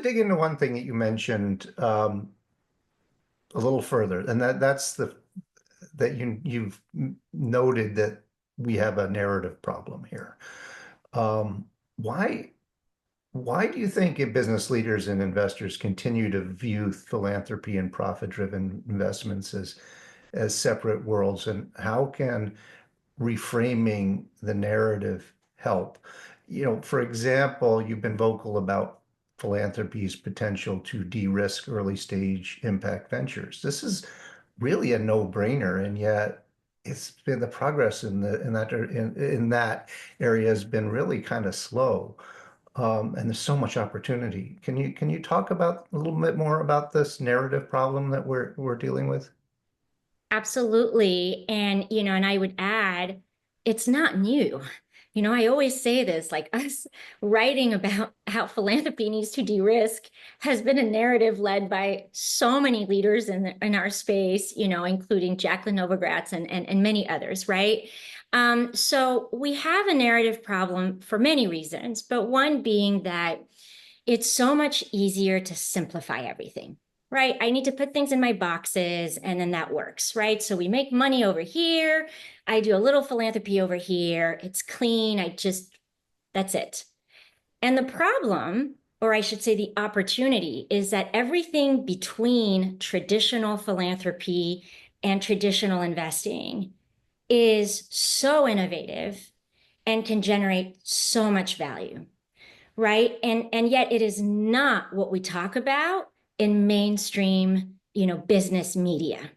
dig into one thing that you mentioned a little further, and that's that you've noted that we have a narrative problem here. Um, why why do you think business leaders and investors continue to view philanthropy and profit-driven investments as separate worlds, and how can reframing the narrative help? For example, you've been vocal about philanthropy's potential to de-risk early stage impact ventures. This is really a no-brainer, and yet it's been the progress in that area has been really kind of slow. And there's so much opportunity. Can you talk about a little bit more about this narrative problem that we're dealing with? Absolutely. And I would add, it's not new. I always say this, like us writing about how philanthropy needs to de-risk has been a narrative led by so many leaders in our space, including Jacqueline Novogratz and many others, right? So we have a narrative problem for many reasons, but one being that it's so much easier to simplify everything, right? I need to put things in my boxes and then that works, right? So we make money over here. I do a little philanthropy over here. It's clean. That's it. And the problem, or I should say the opportunity, is that everything between traditional philanthropy and traditional investing is so innovative and can generate so much value, right? And yet it is not what we talk about in mainstream, business media.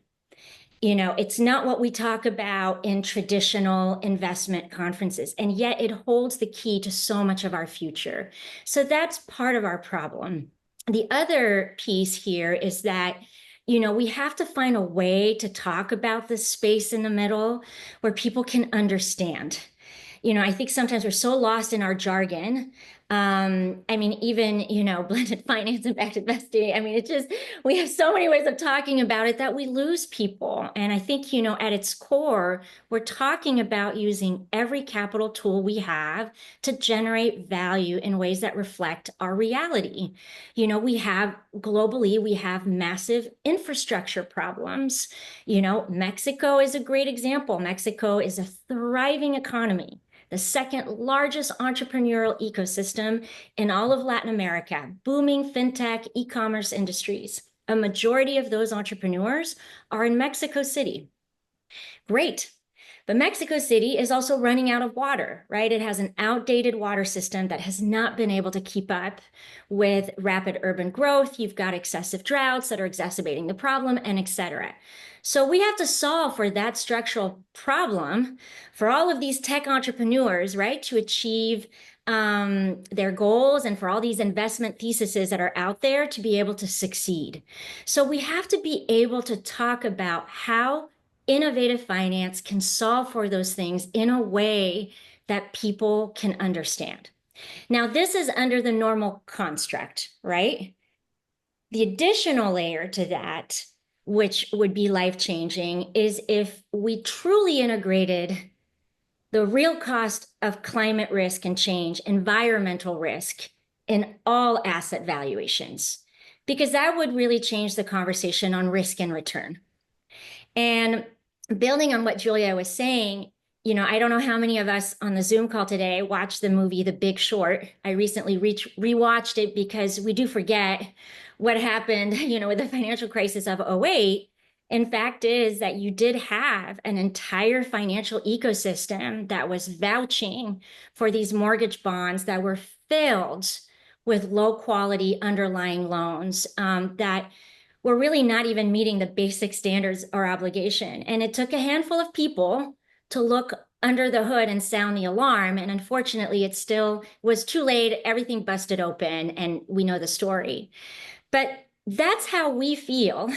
It's not what we talk about in traditional investment conferences, and yet it holds the key to so much of our future. So that's part of our problem. The other piece here is that we have to find a way to talk about this space in the middle where people can understand. I think sometimes we're so lost in our jargon. I mean, even, blended finance, impact investing. I mean, we have so many ways of talking about it that we lose people. And I think, at its core, we're talking about using every capital tool we have to generate value in ways that reflect our reality. Globally, we have massive infrastructure problems. Mexico is a great example. Mexico is a thriving economy, the second largest entrepreneurial ecosystem in all of Latin America, booming fintech, e-commerce industries. A majority of those entrepreneurs are in Mexico City. Great. But Mexico City is also running out of water, right? It has an outdated water system that has not been able to keep up with rapid urban growth. You've got excessive droughts that are exacerbating the problem, and et cetera. So we have to solve for that structural problem for all of these tech entrepreneurs, right, to achieve their goals, and for all these investment theses that are out there to be able to succeed. So we have to be able to talk about how innovative finance can solve for those things in a way that people can understand. Now, this is under the normal construct, right? The additional layer to that, which would be life-changing, is if we truly integrated the real cost of climate risk and change, environmental risk, in all asset valuations, because that would really change the conversation on risk and return. And building on what Julia was saying, I don't know how many of us on the Zoom call today watched the movie The Big Short. I recently rewatched it because we do forget what happened, with the financial crisis of '08. In fact is that you did have an entire financial ecosystem that was vouching for these mortgage bonds that were filled with low quality underlying loans that were really not even meeting the basic standards or obligation. And it took a handful of people to look under the hood and sound the alarm. And unfortunately, it still was too late. Everything busted open, and we know the story. But that's how we feel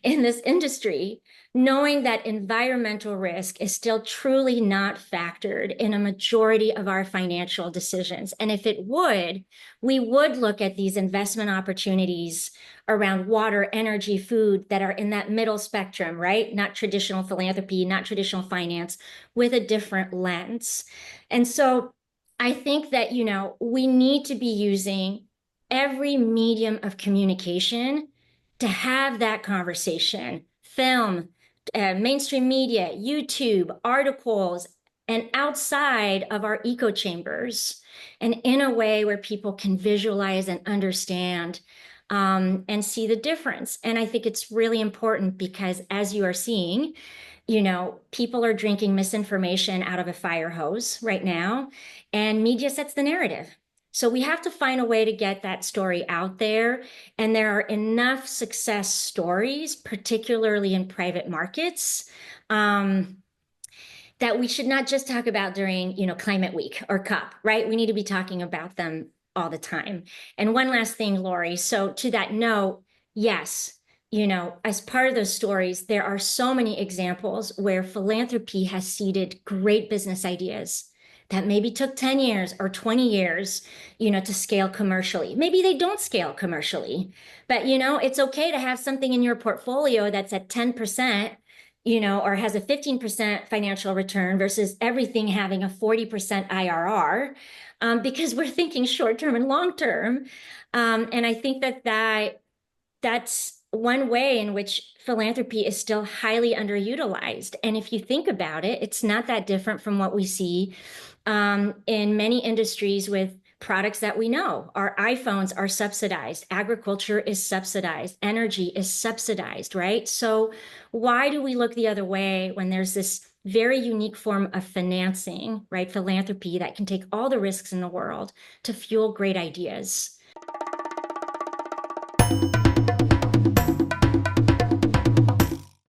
in this industry, knowing that environmental risk is still truly not factored in a majority of our financial decisions. And if it would, we would look at these investment opportunities around water, energy, food that are in that middle spectrum, right? Not traditional philanthropy, not traditional finance, with a different lens. And so I think that, we need to be using every medium of communication to have that conversation, film, mainstream media, YouTube, articles, and outside of our echo chambers, and in a way where people can visualize and understand and see the difference. And I think it's really important because, as you are seeing, people are drinking misinformation out of a fire hose right now, and media sets the narrative. So we have to find a way to get that story out there. And there are enough success stories, particularly in private markets, that we should not just talk about during, Climate Week or COP, right? We need to be talking about them all the time. And one last thing, Lori. So to that note, yes, as part of those stories, there are so many examples where philanthropy has seeded great business ideas that maybe took 10 years or 20 years, to scale commercially. Maybe they don't scale commercially, but, it's okay to have something in your portfolio that's at 10%, or has a 15% financial return versus everything having a 40% IRR, because we're thinking short-term and long-term. And I think that's one way in which philanthropy is still highly underutilized. And if you think about it, it's not that different from what we see in many industries with products that we know. Our iPhones are subsidized, agriculture is subsidized, energy is subsidized, right? So why do we look the other way when there's this very unique form of financing, right? Philanthropy that can take all the risks in the world to fuel great ideas.